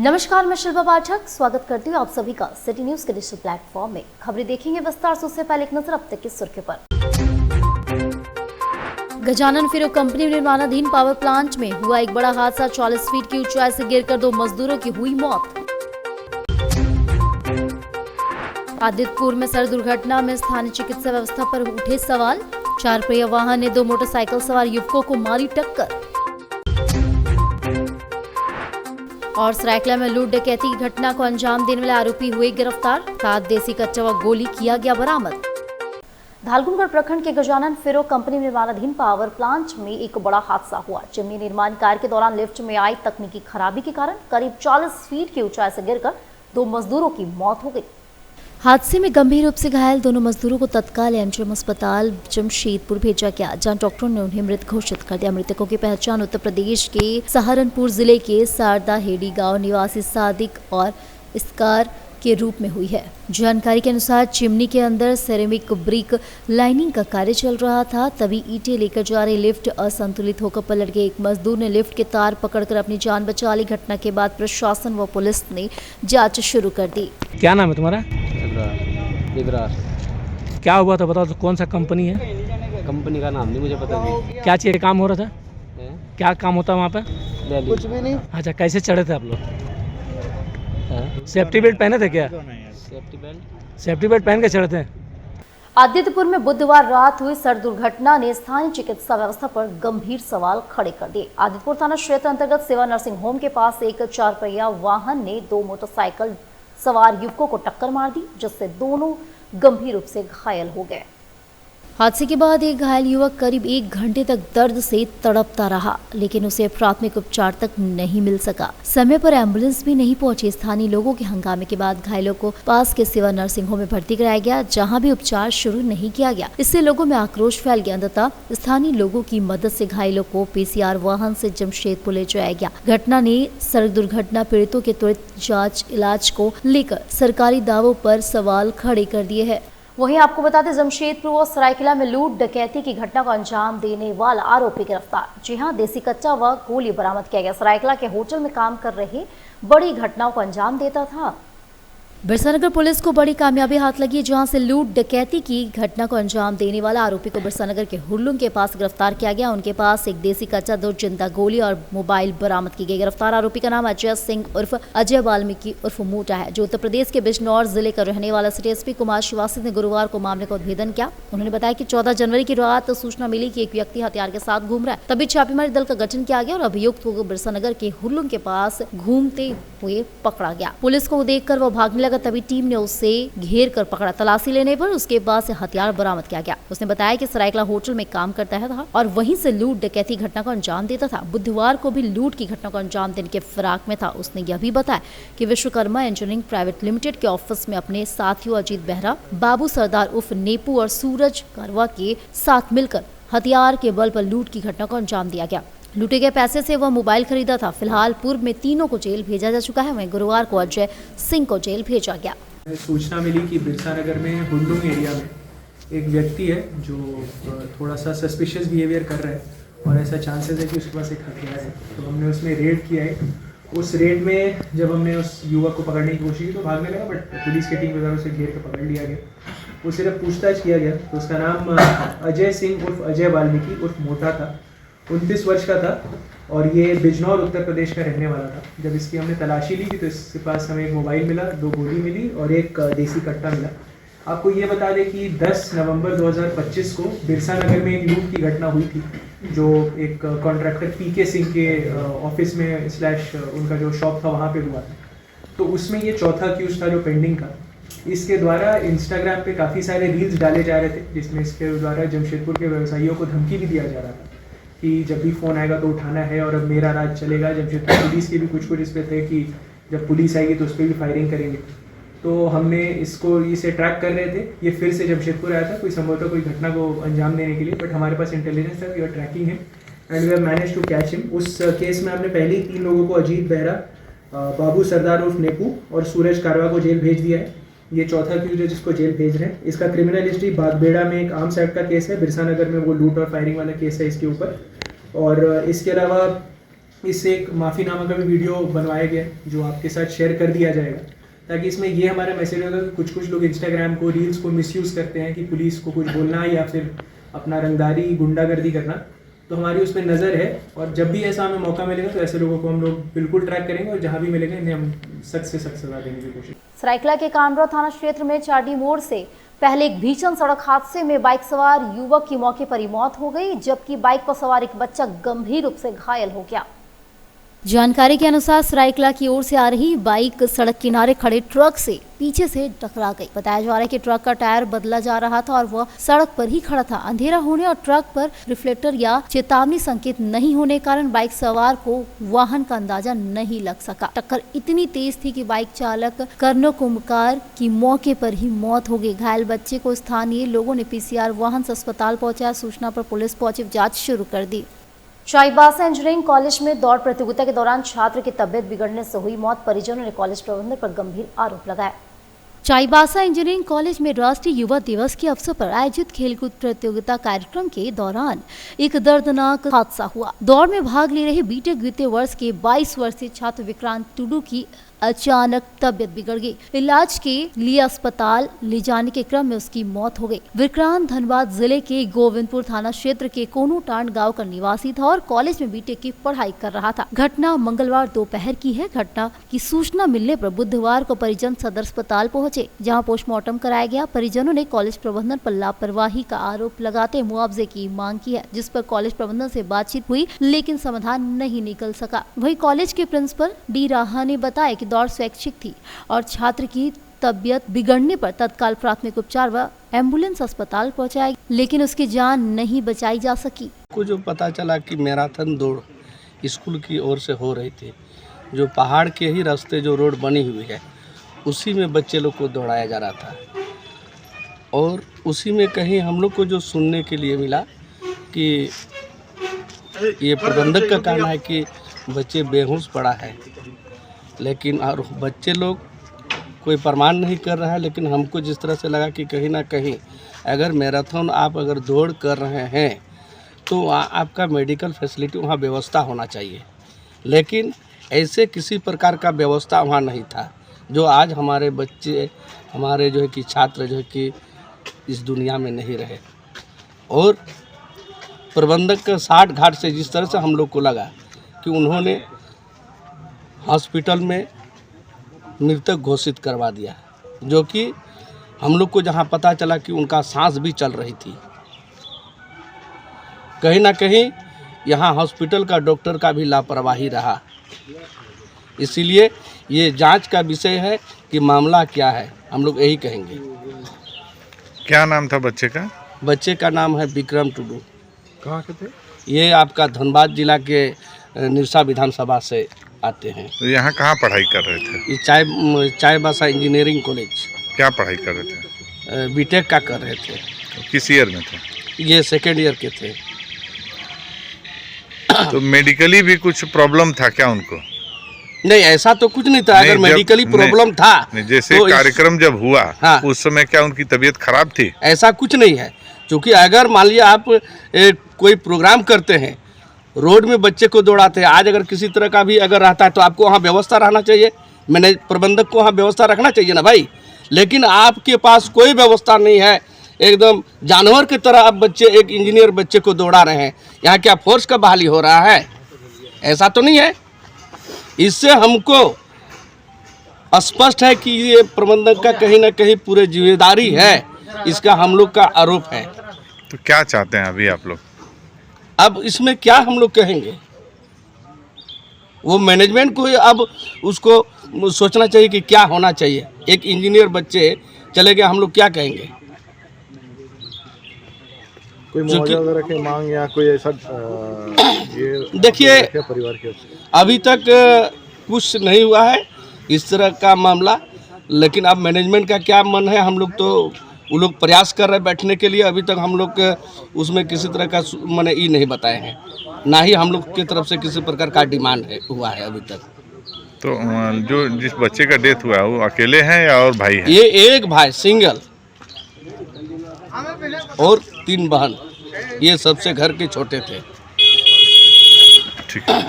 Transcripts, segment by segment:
नमस्कार, मैं शिल्पा पाठक स्वागत करती हूँ आप सभी का सिटी न्यूज के डिजिटल प्लेटफॉर्म में। खबरें देखेंगे विस्तार से, उससे पहले एक नजर अब तक की सुर्खियों पर। गजानन फेरो कंपनी निर्माणाधीन पावर प्लांट में हुआ एक बड़ा हादसा। 40 फीट की ऊंचाई से गिरकर 2 मजदूरों की हुई मौत। आदित्यपुर में सड़क दुर्घटना में स्थानीय चिकित्सा व्यवस्था पर उठे सवाल। 4 पहिया वाहन ने 2 मोटरसाइकिल सवार युवकों को मारी टक्कर। और सरायकला में लूट डकैती की घटना को अंजाम देने वाले आरोपी हुए गिरफ्तार। 7 देसी कच्चा व गोली किया गया बरामद। धालगुनगढ़ प्रखंड के गजानन फेरो कंपनी निर्माणाधीन पावर प्लांट में एक बड़ा हादसा हुआ। चिमनी निर्माण कार्य के दौरान लिफ्ट में आई तकनीकी खराबी के कारण करीब 40 फीट की ऊंचाई से गिरकर 2 मजदूरों की मौत हो गई। हादसे में गंभीर रूप से घायल दोनों मजदूरों को तत्काल एमजीएम अस्पताल जमशेदपुर भेजा गया, जहां डॉक्टरों ने उन्हें मृत घोषित कर दिया। मृतकों की पहचान उत्तर प्रदेश के सहारनपुर जिले के सारदा हेडी गांव निवासी सादिक और इसकार के रूप में हुई है। जानकारी के अनुसार चिमनी के अंदर सेरेमिक ब्रिक लाइनिंग का कार्य चल रहा था, तभी ईंटें लेकर जा रही लिफ्ट असंतुलित होकर पलट गई। एक मजदूर ने लिफ्ट के तार पकड़कर अपनी जान बचा ली। घटना के बाद प्रशासन व पुलिस ने जांच शुरू कर दी। क्या नाम है तुम्हारा? इब्रार। क्या हुआ था बताओ, तो कौन सा कंपनी है? कंपनी का नाम नहीं मुझे पता नहीं। क्या चीज़ काम हो रहा था? क्या काम होता है वहाँ पे? कुछ भी नहीं। अच्छा, कैसे चढ़े थे आप लोग? सेफ्टी बेल्ट पहने थे क्या? सेफ्टी बेल्ट पहन के चढ़े थे। आदित्यपुर में बुधवार रात हुई सड़क दुर्घटना ने स्थानीय चिकित्सा व्यवस्था पर गंभीर सवाल खड़े कर दिए। आदित्यपुर थाना क्षेत्र अंतर्गत सेवा नर्सिंग होम के पास एक 4 पहिया वाहन ने 2 मोटरसाइकिल सवार युवकों को टक्कर मार दी, जिससे दोनों गंभीर रूप से घायल हो गए। हादसे के बाद एक घायल युवक करीब 1 घंटे तक दर्द से तड़पता रहा, लेकिन उसे प्राथमिक उपचार तक नहीं मिल सका। समय पर एम्बुलेंस भी नहीं पहुंची। स्थानीय लोगों के हंगामे के बाद घायलों को पास के सेवा नर्सिंग होम में भर्ती कराया गया, जहां भी उपचार शुरू नहीं किया गया। इससे लोगों में आक्रोश फैल गया। अंततः स्थानीय लोगों की मदद से घायलों को पीसीआर वाहन से जमशेदपुर ले जाया गया। घटना ने सड़क दुर्घटना पीड़ितों के त्वरित जाँच इलाज को लेकर सरकारी दावों पर सवाल खड़े कर दिए है। वहीं आपको बता दें, जमशेदपुर व सरायकला में लूट डकैती की घटना को अंजाम देने वाला आरोपी गिरफ्तार। जी हां, देसी कच्चा व गोली बरामद किया गया। सरायकला के होटल में काम कर रहे बड़ी घटनाओं को अंजाम देता था। बिरसानगर पुलिस को बड़ी कामयाबी हाथ लगी, जहां से लूट डकैती की घटना को अंजाम देने वाला आरोपी को बिरसानगर के हुरलुंग के पास गिरफ्तार किया गया। उनके पास एक देसी कच्चा, 2 जिंदा गोली और मोबाइल बरामद की गई। गिरफ्तार आरोपी का नाम अजय सिंह उर्फ अजय वाल्मीकि उर्फ मोटा है, जो उत्तर प्रदेश के बिजनौर जिले का रहने वाला। सिटी एसपी कुमार श्रीवास्तव ने गुरुवार को मामले का उद्भेदन किया। उन्होंने बताया कि 14 जनवरी की रात सूचना मिली कि एक व्यक्ति हथियार के साथ घूम रहा है, तभी छापेमारी दल का गठन किया गया और अभियुक्त को बिरसानगर के हुरलुंग के पास घूमते हुए पकड़ा गया। पुलिस को देखकर वह भागने लगा, तभी टीम ने उसे घेर कर पकड़ा। तलाशी लेने पर उसके पास से हथियार बरामद किया गया। उसने बताया कि सरायकला होटल में काम करता है और वहीं से लूट डकैती घटना को अंजाम देता था। बुधवार को भी लूट की घटना को अंजाम देने के फिराक में था। उसने यह भी बताया कि विश्वकर्मा इंजीनियरिंग प्राइवेट लिमिटेड के ऑफिस में अपने साथियों अजीत बेहरा, बाबू सरदार उर्फ नेपू और सूरज कारवा के साथ मिलकर हथियार के बल पर लूट की घटना को अंजाम दिया गया। लूटे गए पैसे से वह मोबाइल खरीदा था। फिलहाल पूर्व में तीनों को जेल भेजा जा चुका है। वहीं गुरुवार को अजय सिंह को जेल भेजा गया। सूचना मिली कि बिरसानगर में हुरलुंग एरिया में एक व्यक्ति है जो थोड़ा सा सस्पिशियस बिहेवियर कर रहा है और ऐसा चांसेस है कि उसके पास एक हथियार है। तो हमने उसमें रेड किया है। उस रेड में जब हमने उस युवक को पकड़ने की कोशिश की तो भागने लगा, बट पुलिस की टीम के द्वारा उसे घेर कर पकड़ लिया गया। वो सिर्फ पूछताछ किया गया तो उसका नाम अजय सिंह उर्फ अजय वाल्मीकि उर्फ मोटा था। 29 वर्ष का था और ये बिजनौर उत्तर प्रदेश का रहने वाला था। जब इसकी हमने तलाशी ली थी तो इसके पास हमें एक मोबाइल मिला, 2 गोली मिली और एक देसी कट्टा मिला। आपको ये बता दें कि 10 नवंबर 2025 को बिरसानगर में एक लूट की घटना हुई थी, जो एक कॉन्ट्रैक्टर पीके सिंह के ऑफिस में / उनका जो शॉप था वहाँ पे हुआ था। तो उसमें ये चौथा क्यूज था जो पेंडिंग था। इसके द्वारा इंस्टाग्राम पे काफ़ी सारे रील्स डाले जा रहे थे, जिसमें इसके द्वारा जमशेदपुर के व्यवसायियों को धमकी भी दिया जा रहा था कि जब भी फ़ोन आएगा तो उठाना है और अब मेरा राज चलेगा। जमशेदपुर पुलिस के भी कुछ इस पे थे कि जब पुलिस आएगी तो उस पर भी फायरिंग करेंगे। तो हमने इसे ट्रैक कर रहे थे। ये फिर से जमशेदपुर आया था, कोई संभवतः कोई घटना को अंजाम देने के लिए, बट हमारे पास इंटेलिजेंस था, we are tracking him and we have manage to catch him. उस केस में हमने पहले ही 3 लोगों को, अजीत बेहरा, बाबू सरदार उर्फ नेपू और सूरज कारवा को जेल भेज दिया है। ये चौथा क्यूज है जिसको जेल भेज रहे हैं। इसका क्रिमिनल हिस्ट्री बागबेड़ा में एक आर्म्स एक्ट का केस है, बिरसानगर में वो लूट और फायरिंग वाला केस है इसके ऊपर। और इसके अलावा इससे एक माफ़ीनामा का भी वीडियो बनवाया गया है जो आपके साथ शेयर कर दिया जाएगा, ताकि इसमें ये हमारा मैसेज होगा कि कुछ कुछ लोग इंस्टाग्राम को, रील्स को मिसयूज़ करते हैं कि पुलिस को कुछ बोलना या फिर अपना रंगदारी, गुंडागर्दी करना। तो हमारी उस पर नज़र है और जब भी ऐसा हमें मौका मिलेगा तो ऐसे लोगों को हम लोग बिल्कुल ट्रैक करेंगे और जहाँ भी मिलेगा इन्हें हम सख्त से सख्त सजा देने की कोशिश। सरायकेला के कांडरा थाना क्षेत्र में चारडी मोड़ से पहले एक भीषण सड़क हादसे में बाइक सवार युवक की मौके पर ही मौत हो गई, जबकि बाइक पर सवार एक बच्चा गंभीर रूप से घायल हो गया। जानकारी के अनुसार सरायकेला की ओर से आ रही बाइक सड़क किनारे खड़े ट्रक से पीछे से टकरा गई। बताया जा रहा है कि ट्रक का टायर बदला जा रहा था और वह सड़क पर ही खड़ा था। अंधेरा होने और ट्रक पर रिफ्लेक्टर या चेतावनी संकेत नहीं होने के कारण बाइक सवार को वाहन का अंदाजा नहीं लग सका। टक्कर इतनी तेज थी कि बाइक चालक कर्नो कुमकार की मौके पर ही मौत हो गई। घायल बच्चे को स्थानीय लोगों ने पीसीआर वाहन से अस्पताल पहुंचाया। सूचना पर पुलिस पहुंची जाँच शुरू कर दी। चाईबासा इंजीनियरिंग कॉलेज में दौड़ प्रतियोगिता के दौरान छात्र की तबियत बिगड़ने से हुई मौत, परिजनों ने कॉलेज प्रबंधन पर गंभीर आरोप लगाया। चाईबासा इंजीनियरिंग कॉलेज में राष्ट्रीय युवा दिवस के अवसर पर आयोजित खेलकूद प्रतियोगिता कार्यक्रम के दौरान एक दर्दनाक हादसा हुआ। दौड़ में भाग ले रहे बीटेक द्वितीय वर्ष के 22 वर्षीय छात्र विक्रांत टुडू की अचानक तबियत बिगड़ गई। इलाज के लिए अस्पताल ले जाने के क्रम में उसकी मौत हो गई। विक्रांत धनबाद जिले के गोविंदपुर थाना क्षेत्र के कोनूटांड गांव का निवासी था और कॉलेज में बीटेक की पढ़ाई कर रहा था। घटना मंगलवार दोपहर की है। घटना की सूचना मिलने पर बुधवार को परिजन सदर अस्पताल पहुंचे, जहां पोस्टमार्टम कराया गया। परिजनों ने कॉलेज प्रबंधन पर लापरवाही का आरोप लगाते मुआवजे की मांग की है, जिस पर कॉलेज प्रबंधन से बातचीत हुई लेकिन समाधान नहीं निकल सका। वहीं कॉलेज के प्रिंसिपल डी राहा ने बताया कि दौड़ स्वैच्छिक थी और छात्र की तबियत बिगड़ने पर तत्काल प्राथमिक उपचार व एम्बुलेंस अस्पताल पहुंचाया, लेकिन उसकी जान नहीं बचाई जा सकी। को जो पता चला कि मैराथन दौड़ स्कूल की ओर से हो रही थी, जो पहाड़ के ही रास्ते जो रोड बनी हुई है उसी में बच्चे लोग को दौड़ाया जा रहा था और उसी में कहीं हम लोग को जो सुनने के लिए मिला कि ये प्रबंधक का कहना है कि बच्चे बेहोश पड़ा है, लेकिन और बच्चे लोग कोई प्रमाण नहीं कर रहा है। लेकिन हमको जिस तरह से लगा कि कहीं ना कहीं अगर मैराथन आप अगर दौड़ कर रहे हैं तो आपका मेडिकल फैसिलिटी वहाँ व्यवस्था होना चाहिए, लेकिन ऐसे किसी प्रकार का व्यवस्था वहाँ नहीं था जो आज हमारे बच्चे, हमारे जो है कि छात्र जो है कि इस दुनिया में नहीं रहे। और प्रबंधक का 60 घाट से जिस तरह से हम लोग को लगा कि उन्होंने हॉस्पिटल में मृतक घोषित करवा दिया, जो कि हम लोग को जहां पता चला कि उनका सांस भी चल रही थी। कहीं ना कहीं यहां हॉस्पिटल का डॉक्टर का भी लापरवाही रहा। इसीलिए ये जांच का विषय है कि मामला क्या है, हम लोग यही कहेंगे। क्या नाम था बच्चे का? बच्चे का नाम है विक्रम टुडू। कहाँ के थे? ये आपका धनबाद जिला के निरसा विधानसभा से आते हैं। तो यहाँ कहाँ पढ़ाई कर रहे थे? ये चाईबासा इंजीनियरिंग कॉलेज। क्या पढ़ाई कर रहे थे? बीटेक का कर रहे थे। किस ईयर में थे? ये सेकेंड ईयर के थे। तो मेडिकली भी कुछ प्रॉब्लम था क्या उनको? नहीं, ऐसा तो कुछ नहीं था। अगर मेडिकली प्रॉब्लम था जैसे तो कार्यक्रम जब हुआ हाँ, उस समय क्या उनकी तबीयत खराब थी? ऐसा कुछ नहीं है, क्योंकि अगर मान लिया आप कोई प्रोग्राम करते हैं, रोड में बच्चे को दौड़ाते हैं, आज अगर किसी तरह का भी अगर रहता है तो आपको वहाँ व्यवस्था रहना चाहिए, मैंने प्रबंधक को वहाँ व्यवस्था रखना चाहिए ना भाई। लेकिन आपके पास कोई व्यवस्था नहीं है, एकदम जानवर की तरह आप बच्चे, एक इंजीनियर बच्चे को दौड़ा रहे हैं। यहाँ क्या फोर्स का बहाली हो रहा है? ऐसा तो नहीं है। इससे हमको स्पष्ट है कि ये प्रबंधक का कहीं ना कहीं पूरे जिम्मेदारी है, इसका हम लोग का आरोप है। तो क्या चाहते हैं अभी आप लोग? अब इसमें क्या हम लोग कहेंगे, वो मैनेजमेंट को अब उसको सोचना चाहिए कि क्या होना चाहिए। एक इंजीनियर बच्चे चले गए, हम लोग क्या कहेंगे? कोई मुआवजा वगैरह की मांग या कोई ऐसा ये देखिए, परिवार के अभी तक कुछ नहीं हुआ है इस तरह का मामला, लेकिन अब मैनेजमेंट का क्या मन है, हम लोग तो वो लोग प्रयास कर रहे हैं बैठने के लिए। अभी तक हम लोग उसमें किसी तरह का मैंने ये नहीं बताए हैं, ना ही हम लोग की तरफ से किसी प्रकार का डिमांड हुआ है अभी तक। तो जो जिस बच्चे का डेथ हुआ वो अकेले हैं या और भाई हैं? ये एक भाई सिंगल और 3 बहन, ये सबसे घर के छोटे थे। ठीक है।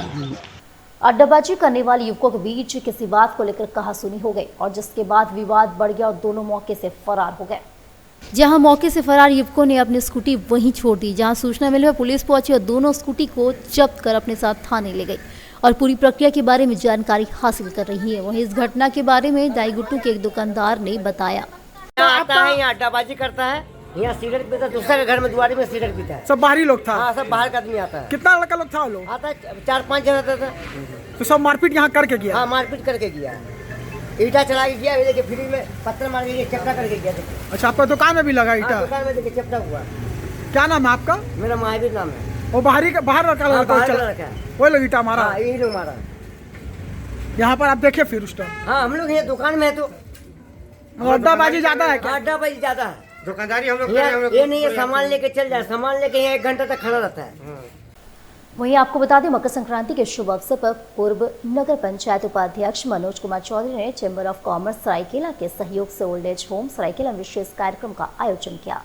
अड्डाबाजी करने वाले युवकों के बीच किसी बात को लेकर कहासुनी हो गई और जिसके बाद विवाद बढ़ गया और दोनों मौके से फरार हो गए। जहां मौके से फरार युवकों ने अपनी स्कूटी वहीं छोड़ दी। जहां सूचना मिली पुलिस पहुंची और दोनों स्कूटी को जब्त कर अपने साथ थाने ले गई और पूरी प्रक्रिया के बारे में जानकारी हासिल कर रही है। वहीं इस घटना के बारे में दाईगुट्टू के एक दुकानदार ने बताया। आता है यहाँ अड्डाबाजी करता है, यहाँ सिगरेट पीता है, दूसरे के घर में दुआरी में सिगरेट पीता है। सब बाहरी लोग था? हाँ, सब बाहर का आदमी आता है। कितना लड़का लोग था वो लोग? आता है 4-5 जन आता था। तो सब मारपीट यहाँ करके गया? हाँ, मारपीट करके गया, ईटा चला के गया, देखिए फ्री में पत्थर मार के चपटा करके गया। अच्छा, आपका दुकान में भी लगा ईटा? दुकान में देखिए चपटा हुआ। क्या नाम है आपका? मेरा महावीर नाम है। वो बाहर लड़का वो लोग ईटा मारा? यही लोग मारा। यहाँ पर आप देखे फिर उस टाइम? हाँ, हम लोग यहाँ दुकान में है तो अड्डाबाजी ज्यादा है क्या? अड्डाबाजी ज्यादा है, दुकानदारी हम लोग ये नहीं है, सामान लेके चल जाए, सामान लेके यहाँ 1 घंटा तक खड़ा रहता है। वहीं आपको बता दें, मकर संक्रांति के शुभ अवसर पर पूर्व नगर पंचायत उपाध्यक्ष मनोज कुमार चौधरी ने चैम्बर ऑफ कॉमर्स सरायकेला के सहयोग से ओल्ड एज होम सरायकेला विशेष कार्यक्रम का आयोजन किया।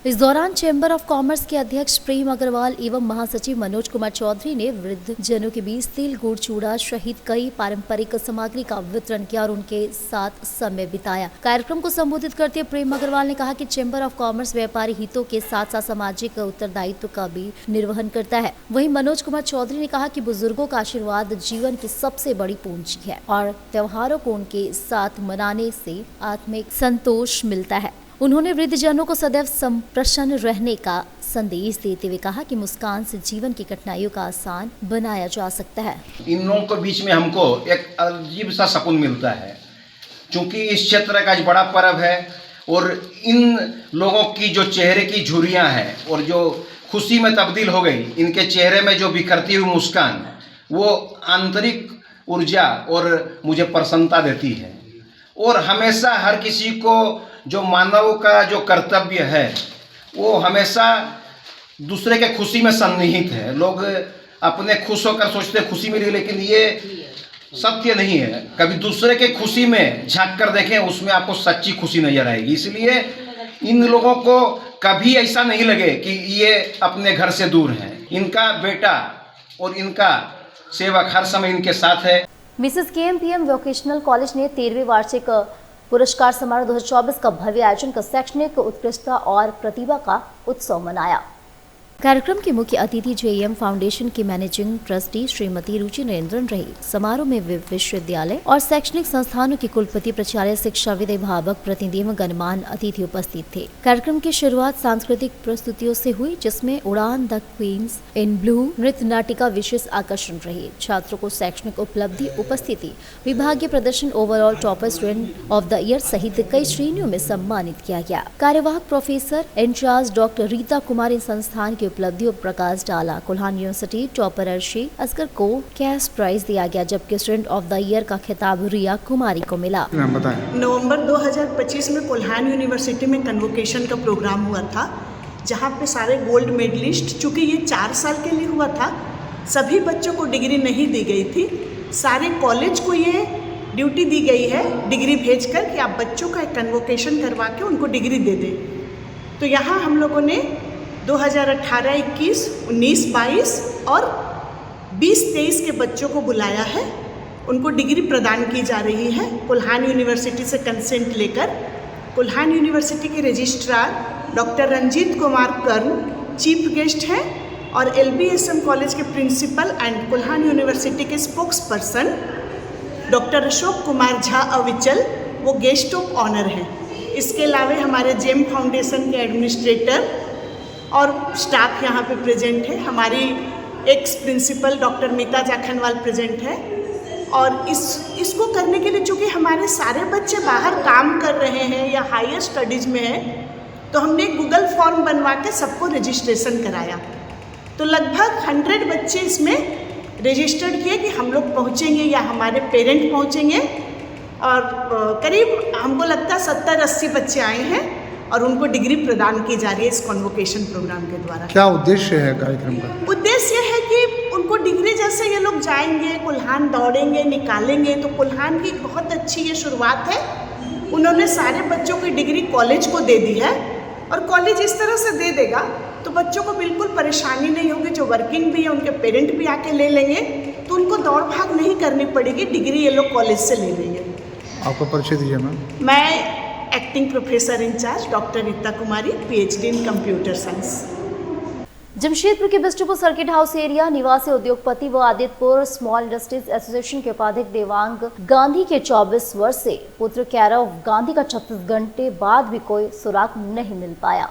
इस दौरान चैम्बर ऑफ कॉमर्स के अध्यक्ष प्रेम अग्रवाल एवं महासचिव मनोज कुमार चौधरी ने वृद्ध जनों के बीच तिल, गुड़, चूड़ा सहित कई पारंपरिक सामग्री का वितरण किया और उनके साथ समय बिताया। कार्यक्रम को संबोधित करते हुए प्रेम अग्रवाल ने कहा कि चैम्बर ऑफ कॉमर्स व्यापारी हितों के साथ साथ सामाजिक उत्तरदायित्व का भी निर्वहन करता है। वहीं मनोज कुमार चौधरी ने कहा कि बुजुर्गों का आशीर्वाद जीवन की सबसे बड़ी पूंजी है और त्योहारों को उनके साथ मनाने से आत्मिक संतोष मिलता है। उन्होंने वृद्धजनों को सदैव प्रसन्न रहने का संदेश देते हुए कहा कि मुस्कान से जीवन की कठिनाइयों का आसान बनाया जा सकता है। इन लोगों के बीच में हमको एक अजीब सा सुकून मिलता है, क्योंकि इस क्षेत्र का एक बड़ा पर्व है और इन लोगों की जो चेहरे की झुर्रियाँ हैं और जो खुशी में तब्दील हो गई, इनके चेहरे में जो बिखरती हुई मुस्कान, वो आंतरिक ऊर्जा और मुझे प्रसन्नता देती है। और हमेशा हर किसी को जो मानव का जो कर्तव्य है वो हमेशा दूसरे के खुशी में सन्निहित है। लोग अपने खुश होकर सोचते खुशी मिली, लेकिन ये सत्य नहीं है। कभी दूसरे के खुशी में झांक कर देखें, उसमें आपको सच्ची खुशी नजर आएगी। इसलिए इन लोगों को कभी ऐसा नहीं लगे कि ये अपने घर से दूर हैं। इनका बेटा और इनका सेवक हर समय इनके साथ है। मिसेस केएमपीएम वोकेशनल कॉलेज ने 13वें वार्षिक पुरस्कार समारोह 2024 का भव्य आयोजन कर शैक्षणिक उत्कृष्टता और प्रतिभा का उत्सव मनाया। कार्यक्रम के मुख्य अतिथि जेएम फाउंडेशन की मैनेजिंग ट्रस्टी श्रीमती रुचि नरेंद्रन रही। समारोह में विश्वविद्यालय और शैक्षणिक संस्थानों के कुलपति, प्राचार्य, शिक्षाविद, अभिभावक, प्रतिनिधि एवं गणमान्य अतिथि उपस्थित थे। कार्यक्रम की शुरुआत सांस्कृतिक प्रस्तुतियों से हुई, जिसमें उड़ान द क्वींस इन ब्लू नृत्य नाटिका विशेष आकर्षण रही। छात्रों को शैक्षणिक उपलब्धि, उपस्थिति, विभागीय प्रदर्शन, overall topper student of the year सहित कई श्रेणियों में सम्मानित किया गया। कार्यवाहक professor incharge doctor Rita Kumar संस्थान की उपलब्धियों प्रकाश डाला। कोल्हान यूनिवर्सिटी टॉपर अर्शी असगर को कैश प्राइज दिया गया, जबकि स्टूडेंट ऑफ द ईयर का खिताब रिया कुमारी को मिला। नवंबर 2025 में कोल्हान यूनिवर्सिटी में कन्वोकेशन का प्रोग्राम हुआ था, जहां पे सारे गोल्ड मेडलिस्ट, चूँकि ये 4 साल के लिए हुआ था, सभी बच्चों को डिग्री नहीं दी गई थी। सारे कॉलेज को ये ड्यूटी दी गई है डिग्री भेजकर कि आप बच्चों का एक कन्वोकेशन करवा के उनको डिग्री दे दें। तो यहाँ हम लोगों ने 2018-21, 19-22 और 20-23 के बच्चों को बुलाया है। उनको डिग्री प्रदान की जा रही है कोल्हान यूनिवर्सिटी से कंसेंट लेकर। कोल्हान यूनिवर्सिटी के registrar doctor Ranjit Kumar Karn chief guest हैं और LBSM कॉलेज के प्रिंसिपल एंड कोल्हान यूनिवर्सिटी के spokesperson doctor Ashok Kumar Jha Avichal, वो गेस्ट ऑफ ऑनर हैं। इसके अलावा हमारे जेम फाउंडेशन के एडमिनिस्ट्रेटर और स्टाफ यहाँ पे प्रेजेंट है। हमारी ex principal doctor Meeta Jakhanwal present है। और इसको करने के लिए चूँकि हमारे सारे बच्चे बाहर काम कर रहे हैं या हायर स्टडीज़ में हैं, तो हमने गूगल फॉर्म बनवा के सबको रजिस्ट्रेशन कराया। तो लगभग 100 बच्चे इसमें रजिस्टर्ड किए कि हम लोग पहुँचेंगे या हमारे पेरेंट पहुँचेंगे। और करीब हमको लगता है 70-80 बच्चे आए हैं और उनको डिग्री प्रदान की जा रही है इस कन्वोकेशन प्रोग्राम के द्वारा। क्या उद्देश्य है कार्यक्रम का? उद्देश्य है कि उनको डिग्री, जैसे ये लोग जाएंगे कोल्हान, दौड़ेंगे, निकालेंगे, तो कोल्हान की बहुत अच्छी ये शुरुआत है। उन्होंने सारे बच्चों की डिग्री कॉलेज को दे दी है और कॉलेज इस तरह से दे देगा तो बच्चों को बिल्कुल परेशानी नहीं होगी। जो वर्किंग भी है उनके पेरेंट भी आके ले लेंगे, तो उनको दौड़ भाग नहीं करनी पड़ेगी, डिग्री ये लोग कॉलेज से ले रही है। आपका परिचय दीजिए मैम। मैं acting professor incharge doctor Rita Kumari, PhD in computer science. Jamshedpur के बिष्टुपुर सर्किट हाउस एरिया निवासी उद्योगपति व आदित्यपुर स्मॉल इंडस्ट्रीज एसोसिएशन के उपाध्यक्ष देवांग गांधी के 24 वर्ष से पुत्र कैरव गांधी का 36 घंटे बाद भी कोई सुराग नहीं मिल पाया।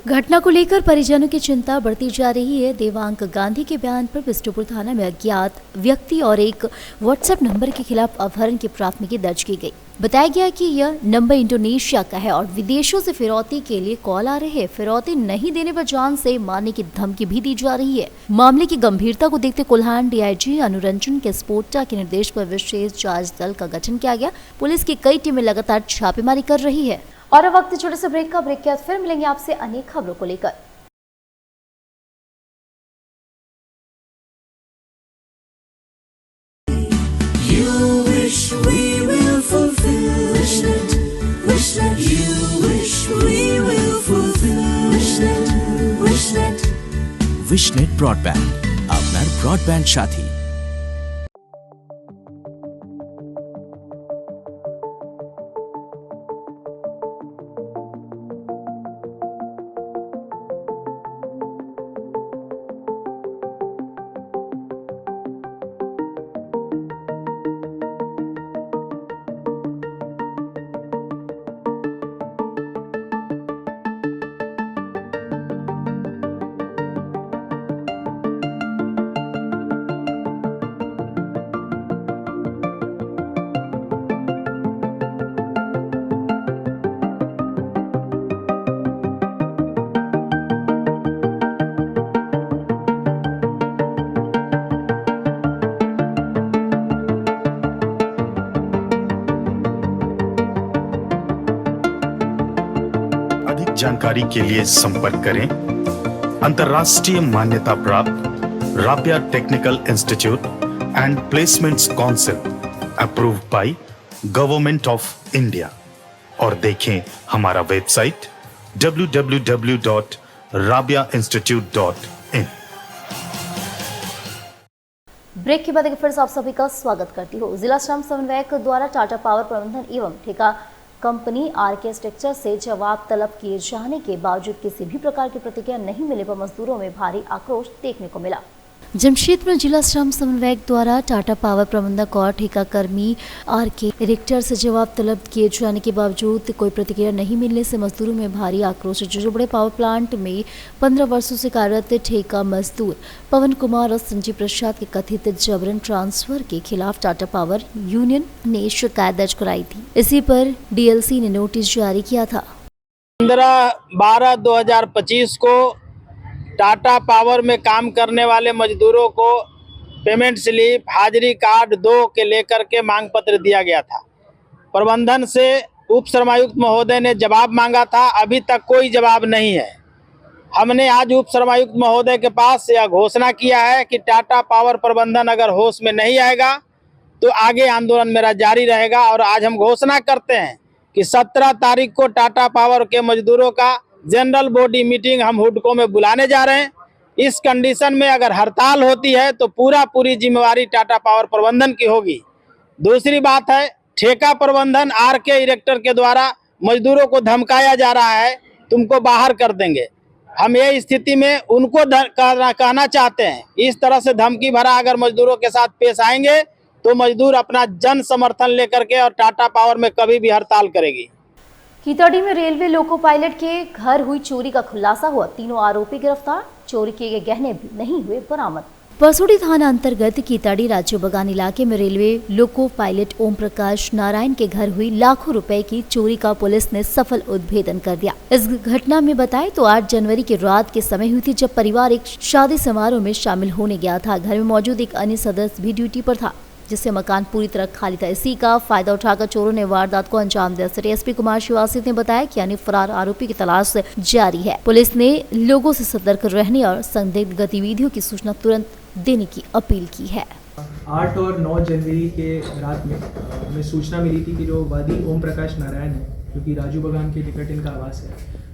घटना को लेकर परिजनों की चिंता बढ़ती जा रही है। देवांग गांधी के बयान पर बिष्टुपुर थाना में अज्ञात व्यक्ति और एक व्हाट्सएप नंबर के खिलाफ अपहरण की प्राथमिकी दर्ज की गई। बताया गया कि यह नंबर इंडोनेशिया का है और विदेशों से फिरौती के लिए कॉल आ रहे हैं। फिरौती नहीं देने पर जान से मारने की धमकी भी दी जा रही है। मामले की गंभीरता को देखते कोल्हान DIG अनुरंजन के स्पोटा के निर्देश पर विशेष जांच दल का गठन किया गया। पुलिस की कई टीमें लगातार छापेमारी कर रही है। और अब वक्त छोटे से ब्रेक का। ब्रेक के बाद फिर मिलेंगे आपसे अनेक खबरों को लेकर। विशनेट ब्रॉडबैंड, আপনার ব্রডব্যান্ড সাথী। जानकारी के लिए संपर्क करें अंतर्राष्ट्रीय मान्यता प्राप्त Rabia technical institute and placements council approved by government of India और देखें हमारा वेबसाइट www.rabiainstitute.in। ब्रेक के बाद एक फिर से आप सभी का स्वागत करती हूँ। जिला श्रम समन्वयक द्वारा टाटा पावर प्रबंधन एवं ठेका कंपनी RK स्ट्रक्चर से जवाब तलब किए जाने के बावजूद किसी भी प्रकार की प्रतिक्रिया नहीं मिलने पर मजदूरों में भारी आक्रोश देखने को मिला। जमशेदपुर जिला श्रम समन्वयक द्वारा टाटा पावर प्रबंधक और ठेका कर्मी RK स्ट्रक्चर से जवाब तलब किए जाने के बावजूद कोई प्रतिक्रिया नहीं मिलने से मजदूरों में भारी आक्रोश। जुजुबड़े पावर प्लांट में 15 वर्षों से कार्यरत ठेका मजदूर पवन कुमार और संजीव प्रसाद के कथित जबरन ट्रांसफर के खिलाफ टाटा पावर यूनियन ने शिकायत दर्ज कराई थी। इसी पर DLC ने नोटिस जारी किया था। 15/12/2025 को टाटा पावर में काम करने वाले मजदूरों को पेमेंट स्लिप, हाजिरी कार्ड 2 के लेकर के मांग पत्र दिया गया था। प्रबंधन से उप श्रमायुक्त महोदय ने जवाब मांगा था, अभी तक कोई जवाब नहीं है। हमने आज उप श्रमायुक्त महोदय के पास यह घोषणा किया है कि टाटा पावर प्रबंधन अगर होश में नहीं आएगा तो आगे आंदोलन मेरा जारी रहेगा। और आज हम घोषणा करते हैं कि 17 तारीख को टाटा पावर के मजदूरों का जनरल बॉडी मीटिंग हम हुडको में बुलाने जा रहे हैं। इस कंडीशन में अगर हड़ताल होती है तो पूरी जिम्मेवारी टाटा पावर प्रबंधन की होगी। दूसरी बात है, ठेका प्रबंधन RK डायरेक्टर के द्वारा मजदूरों को धमकाया जा रहा है, तुमको बाहर कर देंगे। हम ये स्थिति में उनको कहना चाहते हैं, इस तरह से धमकी भरा अगर मजदूरों के साथ पेश आएंगे तो मजदूर अपना जन समर्थन लेकर के और टाटा पावर में कभी भी हड़ताल करेगी। कीताड़ी में रेलवे लोको पायलट के घर हुई चोरी का खुलासा हुआ। तीनों आरोपी गिरफ्तार। चोरी किए गए गहने भी नहीं हुए बरामद। परसोड़ी थाना अंतर्गत कीताड़ी राज्य बगान इलाके में railway loco pilot Om Prakash Narayan के घर हुई लाखों रुपए की चोरी का पुलिस ने सफल उद्भेदन कर दिया। इस घटना में बताएं तो 8 जनवरी की रात के समय हुई थी, जब परिवार एक शादी समारोह में शामिल होने गया था। घर में मौजूद एक अन्य सदस्य भी ड्यूटी पर था, जिससे मकान पूरी तरह खाली था। इसी का फायदा उठाकर चोरों ने वारदात को अंजाम दिया। सिटी SP कुमार श्रीवास्तव ने बताया कि अन्य फरार आरोपी की तलाश जारी है। पुलिस ने लोगों से सतर्क रहने और संदिग्ध गतिविधियों की सूचना तुरंत देने की अपील की है। 8 और 9 जनवरी के रात में हमें सूचना मिली थी कि जो वादी ओम प्रकाश नारायण है, जो कि राजू बगान के निकट इनका आवास है,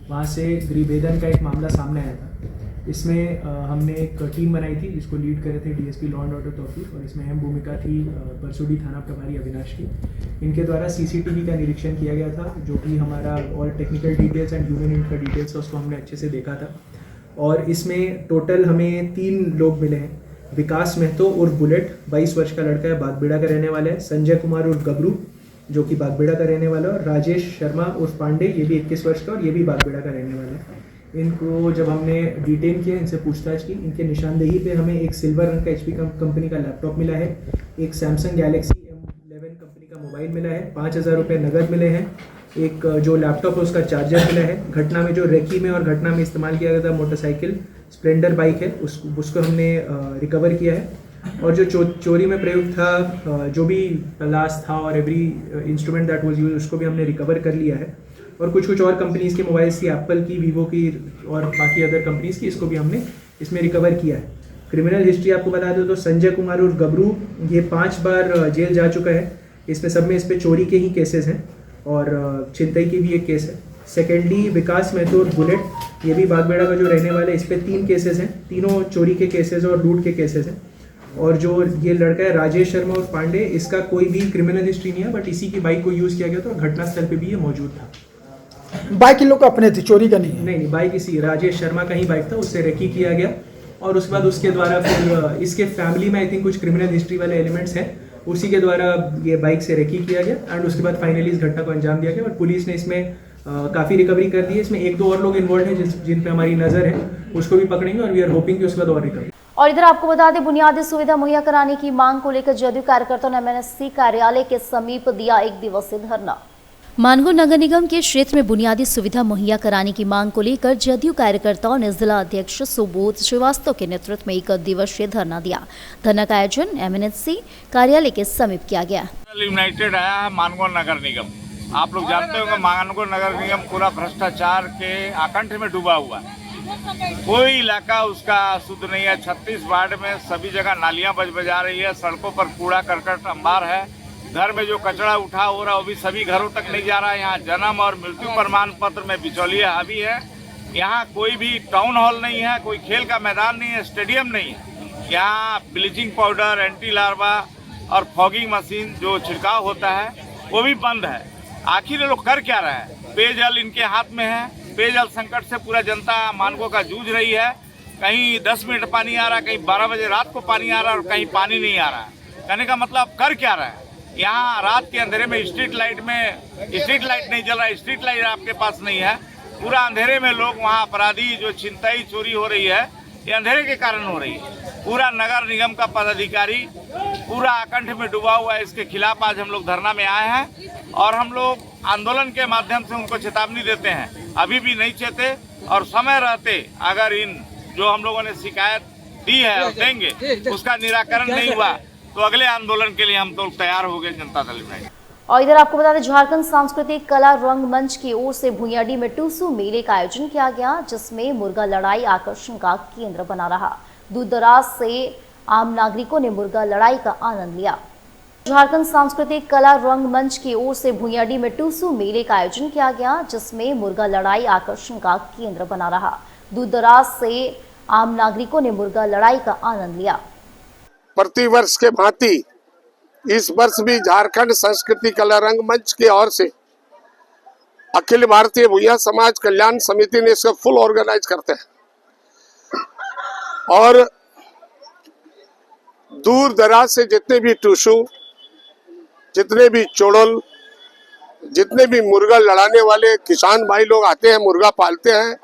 वहाँ से गृहभेदन का एक मामला सामने आया था। इसमें हमने एक टीम बनाई थी जिसको लीड करे थे डीएसपी लॉ एंड ऑर्डर तौफीक, और इसमें अहम भूमिका थी परसोडी थाना प्रभारी अविनाश की। इनके द्वारा सीसीटीवी का निरीक्षण किया गया था, जो कि हमारा all technical details and human int का डिटेल्स है उसको हमने अच्छे से देखा था। और इसमें टोटल हमें 3 लोग मिले हैं। विकास महतो उर्फ बुलेट 22 वर्ष का लड़का है, बागबेड़ा का रहने वाला है। संजय कुमार उर्फ गबरू जो कि बागबेड़ा का रहने वाला है। और राजेश शर्मा उर्फ पांडे, ये भी 21 वर्ष का और ये भी बागबेड़ा का रहने वाला है। इनको जब हमने डिटेन किया, इनसे पूछताछ की, इनके निशानदेही पे हमें एक सिल्वर रंग का HP कंपनी का लैपटॉप मिला है, एक सैमसंग गैलेक्सी M11 कंपनी का मोबाइल मिला है, 5000 रुपये नगद मिले हैं, एक जो लैपटॉप है उसका चार्जर मिला है। घटना में जो रेकी में और घटना में इस्तेमाल किया गया था मोटरसाइकिल स्प्लेंडर बाइक है, उसको हमने रिकवर किया है। और जो चोरी में प्रयुक्त था जो भी तलाश था और every instrument that was use, उसको भी हमने रिकवर कर लिया है। और कुछ और कंपनीज़ के मोबाइल्स थी, एप्पल की, वीवो की और बाकी अदर कंपनीज़ की, इसको भी हमने इसमें रिकवर किया है। क्रिमिनल हिस्ट्री आपको बता दो तो संजय कुमार और गबरू ये 5 बार जेल जा चुका है। इसमें सब में इस पर चोरी के ही केसेस हैं और छिनतई की भी एक केस है। सेकेंडली विकास महतो और बुलेट, ये भी बागबेड़ा का जो रहने वाला है, इस पर 3 केसेस हैं, तीनों चोरी के केसेस और लूट के केसेस हैं। और जो ये लड़का है राजेश शर्मा और पांडे, इसका कोई भी क्रिमिनल हिस्ट्री नहीं है, बट इसी की बाइक को यूज़ किया गया था और घटनास्थल पे भी ये मौजूद था। बाइक इन लोग का अपने थी, चोरी का नहीं है? नहीं, बाइक इसी राजेश शर्मा का ही बाइक था, उससे रेकी किया गया। और उसके बाद उसके द्वारा फिर इसके फैमिली में आई थिंक कुछ क्रिमिनल हिस्ट्री वाले एलिमेंट्स हैं, उसी के द्वारा ये बाइक से रेकी किया गया एंड उसके बाद फाइनली इस घटना को अंजाम दिया गया। और पुलिस ने इसमें काफ़ी रिकवरी कर दी है। इसमें 1-2 और लोग इन्वॉल्व हैं जिन पे हमारी नज़र है, उसको भी पकड़ेंगे और वी आर होपिंग कि उसके बाद और रिकवरी। और इधर आपको बता दें, बुनियादी सुविधा मुहैया कराने की मांग को लेकर जदयू कार्यकर्ताओं ने MNSC कार्यालय के समीप दिया 1 दिवसीय धरना। मानगो नगर निगम के क्षेत्र में बुनियादी सुविधा मुहैया कराने की मांग को लेकर जदयू कार्यकर्ताओं ने जिला अध्यक्ष सुबोध श्रीवास्तव के नेतृत्व में 1 दिवसीय धरना दिया। धरना का आयोजन MNSC कार्यालय के समीप किया गया। यूनाइटेड आया है मानगो नगर निगम। आप लोग जानते होंगे मानगो नगर निगम पूरा भ्रष्टाचार के आकंठ में डूबा हुआ है। कोई इलाका उसका शुद्ध नहीं है। 36 वार्ड में सभी जगह नालियां बजा रही है, सड़कों पर कूड़ा करकट अंबार है, घर में जो कचरा उठा हो रहा है वो भी सभी घरों तक नहीं जा रहा है। यहाँ जन्म और मृत्यु प्रमाण पत्र में बिचौलिया हावी है। यहाँ कोई भी टाउन हॉल नहीं है, कोई खेल का मैदान नहीं है, स्टेडियम नहीं है। यहाँ ब्लीचिंग पाउडर, एंटी लार्वा और फॉगिंग मशीन जो छिड़काव होता है वो भी बंद है। आखिर ये लोग कर क्या रहे हैं? पेयजल इनके हाथ में है। पेयजल संकट से पूरा जनता मानगो का जूझ रही है। कहीं 10 मिनट पानी आ रहा है, कहीं 12 बजे रात को पानी आ रहा है और कहीं पानी नहीं आ रहा है। कहने का मतलब कर क्या रहा है? यहाँ रात के अंधेरे में स्ट्रीट लाइट नहीं जल रहा है, स्ट्रीट लाइट आपके पास नहीं है। पूरा अंधेरे में लोग वहाँ अपराधी जो छिनतई चोरी हो रही है, ये अंधेरे के कारण हो रही है। पूरा नगर निगम का पदाधिकारी पूरा आकंठ में डूबा हुआ है। इसके खिलाफ आज हम लोग धरना में आए हैं और हम लोग आंदोलन के माध्यम से उनको चेतावनी देते हैं। अभी भी नहीं चेते और समय रहते अगर इन जो हम लोगों ने शिकायत दी है और देंगे उसका निराकरण नहीं हुआ तो अगले आंदोलन के लिए हम तो तैयार हो गए जनता दल यूनाइटेड। और इधर आपको बता दें, झारखंड सांस्कृतिक कला रंगमंच की ओर से भुइयाडी में टूसू मेले का आयोजन किया गया, जिसमें मुर्गा लड़ाई आकर्षण का केंद्र बना रहा। दूर दराज से आम नागरिकों ने मुर्गा लड़ाई का आनंद लिया। झारखंड सांस्कृतिक कला रंगमंच की ओर से भुइयाडी में टूसू मेले का आयोजन किया गया, जिसमें मुर्गा लड़ाई आकर्षण का केंद्र बना रहा। दूर दराज से आम नागरिकों ने मुर्गा लड़ाई का आनंद लिया। प्रतिवर्ष के भांति इस वर्ष भी झारखंड संस्कृति कला रंगमंच की ओर से अखिल भारतीय भुइयां समाज कल्याण समिति ने इसको फुल ऑर्गेनाइज करते हैं और दूर दराज से जितने भी टूसू, जितने भी चोड़ल, जितने भी मुर्गा लड़ाने वाले किसान भाई लोग आते हैं, मुर्गा पालते हैं,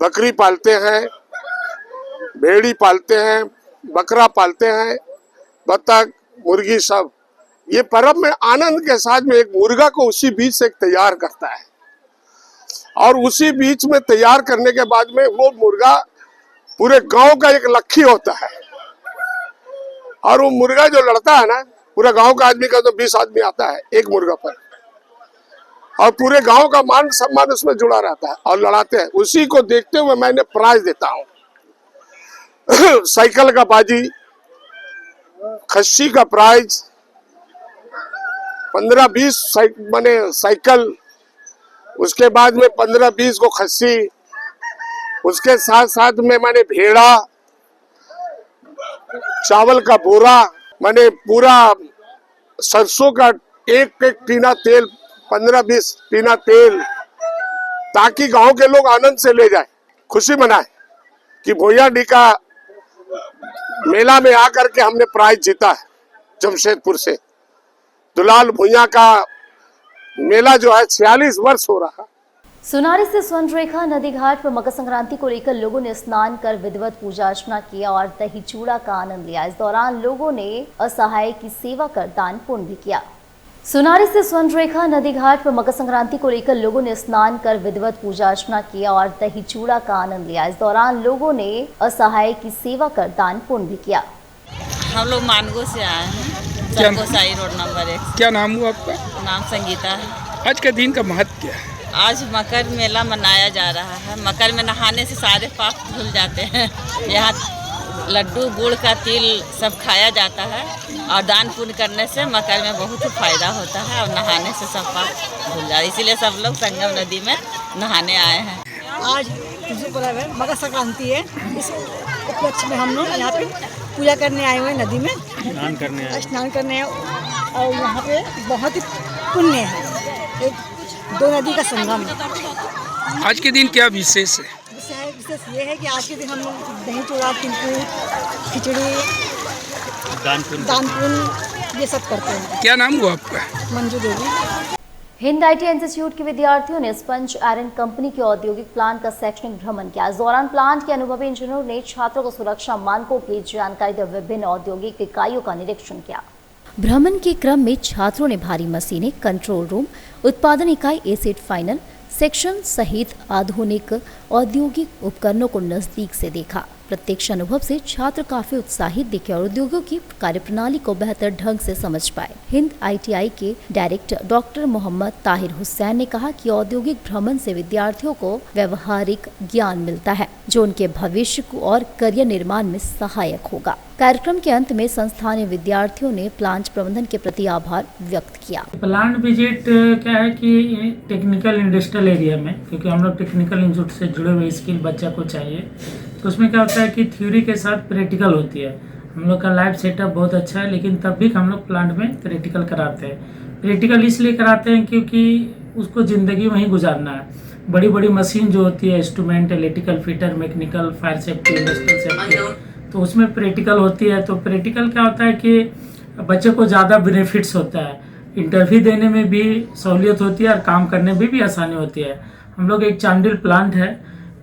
बकरी पालते हैं, भेड़ी पालते हैं, बकरा पालते हैं, बत्तख, मुर्गी, सब ये पर्व में आनंद के साथ में एक मुर्गा को उसी बीच से तैयार करता है और उसी बीच में तैयार करने के बाद में वो मुर्गा पूरे गांव का एक लक्ष्य होता है और वो मुर्गा जो लड़ता है ना, पूरा गांव का आदमी का तो 20 आदमी आता है एक मुर्गा पर और पूरे गांव का मान सम्मान उसमें जुड़ा रहता है और लड़ाते हैं। उसी को देखते हुए मैंने प्राइज देता हूँ। साइकिल का बाजी, खस्सी का प्राइज, 15-20 साइकिल, उसके बाद में 15-20 को खस्सी, उसके साथ साथ में मैंने भेड़ा, चावल का बोरा, मैंने पूरा सरसों का एक टीना तेल, 15-20 टीना तेल, ताकि गांव के लोग आनंद से ले जाए, खुशी मनाए कि भुइयाडी का मेला में आकर के हमने प्राइज जीता है। जमशेदपुर से दुलाल भुइया का मेला जो है 46 वर्ष हो रहा है। सुनारी से स्वर्णरेखा नदी घाट पर मकर संक्रांति को लेकर लोगों ने स्नान कर विधिवत पूजा अर्चना किया और दही चूड़ा का आनंद लिया। इस दौरान लोगों ने असहाय की सेवा कर दान पुण्य भी किया। सुनारी से स्वर्णरेखा नदी घाट पर मकर संक्रांति को लेकर लोगों ने स्नान कर विधिवत पूजा अर्चना किया और दही चूड़ा का आनंद लिया। इस दौरान लोगों ने असहाय की सेवा कर दान पुण्य भी किया। हम लोग मानगो से आए हैं, सरकोसाई रोड नंबर 1। क्या नाम हुआ आपका? नाम संगीता है। आज का दिन का महत्व क्या है? आज मकर मेला मनाया जा रहा है। मकर में नहाने से सारे पाप धुल जाते हैं। यहाँ लड्डू, गुड़ का तिल सब खाया जाता है और दान पुण्य करने से मकर में बहुत फायदा होता है और नहाने से सब पाप धुल जाता है। इसीलिए सब लोग संगम नदी में नहाने आए हैं। आज पर्व है, मकर संक्रांति है। इस उपलक्ष्य में हम लोग यहाँ पे पूजा करने आए हुए हैं, नदी में स्नान करने आए और यहाँ पे बहुत ही पुण्य है। एक दो नदी का संगम है। आज के दिन क्या विशेष है? विशेष ये है कि आज के दिन हम लोग दही चूड़ा, तिलकुट, खिचड़ी, दान पुण्य ये सब करते हैं। क्या नाम हुआ आपका? मंजू देवी। हिंद आईटी इंस्टीट्यूट के विद्यार्थियों ने स्पंज आयरन कंपनी के औद्योगिक प्लांट का शैक्षणिक भ्रमण किया। इस दौरान प्लांट के अनुभवी इंजीनियरों ने छात्रों को सुरक्षा मानकों की जानकारी देकर विभिन्न औद्योगिक इकाइयों का निरीक्षण किया। भ्रमण के क्रम में छात्रों ने भारी मशीनें, कंट्रोल रूम, उत्पादन इकाई, एसिड फाइनल सेक्शन सहित आधुनिक औद्योगिक उपकरणों को नजदीक से देखा। प्रत्यक्ष अनुभव से छात्र काफी उत्साहित दिखे और उद्योगों की कार्यप्रणाली को बेहतर ढंग से समझ पाए। हिंद आईटीआई के डायरेक्टर डॉक्टर मोहम्मद ताहिर हुसैन ने कहा कि औद्योगिक भ्रमण से विद्यार्थियों को व्यवहारिक ज्ञान मिलता है जो उनके भविष्य को और करियर निर्माण में सहायक होगा। कार्यक्रम के अंत में संस्थानीय विद्यार्थियों ने प्लांट प्रबंधन के प्रति आभार व्यक्त किया। प्लांट विजिट क्या है कि टेक्निकल इंडस्ट्रियल एरिया में, क्योंकि हम लोग टेक्निकल इंस्टीट्यूट से जुड़े हुए स्किल बच्चा को चाहिए, तो उसमें क्या होता है कि थ्योरी के साथ प्रैक्टिकल होती है। हम लोग का लाइव सेटअप बहुत अच्छा है, लेकिन तब भी हम लोग प्लांट में प्रैक्टिकल कराते हैं। प्रैक्टिकल इसलिए कराते हैं क्योंकि उसको ज़िंदगी में ही गुजारना है। बड़ी बड़ी मशीन जो होती है, instrument, electrical, fitter, mechanical, fire safety, industrial safety, तो उसमें प्रैक्टिकल होती है। तो प्रैक्टिकल क्या होता है कि बच्चे को ज़्यादा बेनिफिट्स होता है, इंटरव्यू देने में भी सहूलियत होती है और काम करने में भी आसानी होती है। हम लोग एक चांडिल प्लांट है,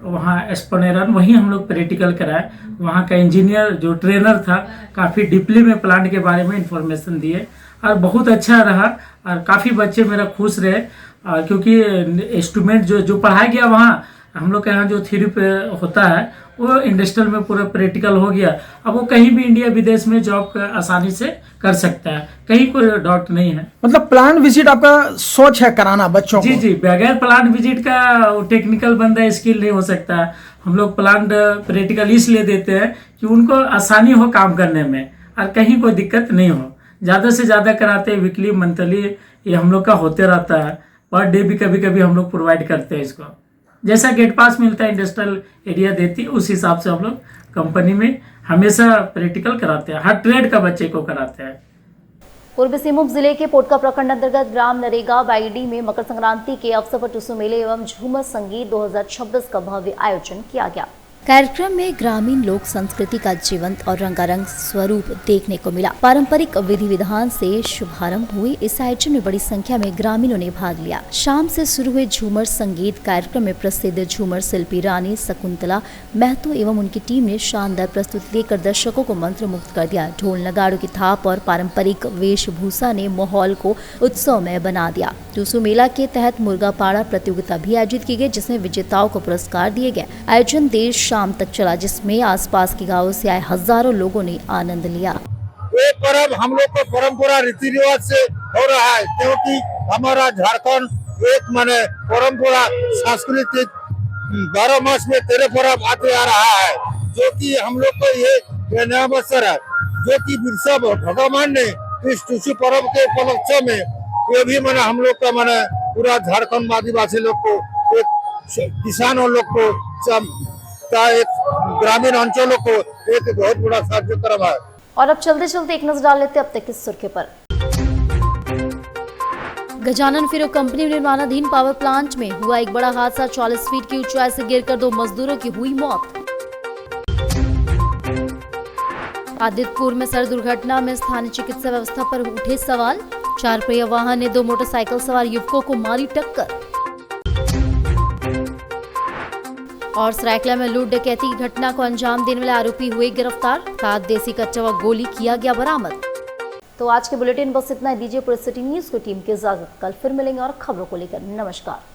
वहाँ एस्पोनेरन, वहीं हम लोग प्रैक्टिकल कराए। वहाँ का इंजीनियर जो ट्रेनर था काफ़ी डीपली में प्लांट के बारे में इंफॉर्मेशन दिए और बहुत अच्छा रहा और काफ़ी बच्चे मेरा खुश रहे, क्योंकि इंस्ट्रूमेंट जो पढ़ाया गया वहाँ, हम लोग के यहाँ जो थ्योरी पे होता है वो इंडस्ट्रियल में पूरा प्रैक्टिकल हो गया। अब वो कहीं भी इंडिया विदेश में जॉब आसानी से कर सकता है, कहीं कोई डाउट नहीं है। मतलब प्लांट विजिट आपका सोच है कराना बच्चों को? जी, बगैर प्लांट विजिट का टेक्निकल बंदा स्किल नहीं हो सकता। हम लोग प्लांट प्रैक्टिकल इसलिए देते हैं कि उनको आसानी हो काम करने में और कहीं कोई दिक्कत नहीं हो। ज़्यादा से ज़्यादा कराते हैं, वीकली, मंथली, ये हम लोग का होते रहता है। पर डे भी कभी कभी हम लोग प्रोवाइड करते हैं इसको। जैसा गेट पास मिलता है, इंडस्ट्रियल एरिया देती है, उस हिसाब से हम लोग कंपनी में हमेशा प्रैक्टिकल कराते हैं। हर ट्रेड का बच्चे को कराते हैं। पूर्वी सिंहभूम जिले के पोटका प्रखंड अंतर्गत ग्राम नरेगा बाईडी में मकर संक्रांति के अवसर पर टुसु मेले एवं झूमर संगीत 2026 का भव्य आयोजन किया गया। कार्यक्रम में ग्रामीण लोक संस्कृति का जीवंत और रंगारंग स्वरूप देखने को मिला। पारंपरिक विधि विधान से शुभारंभ हुई इस आयोजन में बड़ी संख्या में ग्रामीणों ने भाग लिया। शाम से शुरू हुए झूमर संगीत कार्यक्रम में प्रसिद्ध झूमर शिल्पी रानी शकुंतला महतो एवं उनकी टीम ने शानदार प्रस्तुति देकर दर्शकों को मंत्रमुग्ध कर दिया। ढोल नगाड़ों की थाप और पारंपरिक वेशभूषा ने माहौल को उत्सवमय बना दिया। टुसु मेला के तहत मुर्गा पाड़ा प्रतियोगिता भी आयोजित की गई, जिसमें विजेताओं को पुरस्कार दिए गए। आयोजन देर शाम तक चला, जिसमें आसपास के गांवों से आए हजारों लोगों ने आनंद लिया। ये पर्व हम लोग को परंपरा रीति रिवाज से हो रहा है, क्योंकि हमारा झारखंड एक माने परंपरा सांस्कृतिक 12 मास में 13 पर्व आते आ रहा है, जो कि हम लोग को ये नया अवसर है, जो कि बिरसा भगवान ने इस टुसु पर्व के उपलक्ष्य में ये भी माने हम लोग का माने पूरा झारखंड आदिवासी लोग को, किसानों लोग को का एक ग्रामीण अंचलों को एक बहुत बड़ा कार्यक्रम है। और अब चलते चलते एक नजर डाल लेते अब तक की सुर्खी पर। गजानन फिरो कंपनी निर्माणाधीन पावर प्लांट में हुआ एक बड़ा हादसा। 40 फीट की ऊंचाई से गिरकर 2 मजदूरों की हुई मौत। आदित्यपुर में सड़क दुर्घटना में स्थानीय चिकित्सा व्यवस्था पर उठे सवाल। 4 पहिया वाहन ने 2 मोटरसाइकिल सवार युवकों को मारी टक्कर। और सरायकला में लूट डकैती की घटना को अंजाम देने वाले आरोपी हुए गिरफ्तार। 7 देसी कच्चा व गोली किया गया बरामद। तो आज के बुलेटिन बस इतना ही। दीजिए पूरे सिटी न्यूज को टीम के इजाजत। कल फिर मिलेंगे और खबरों को लेकर। नमस्कार।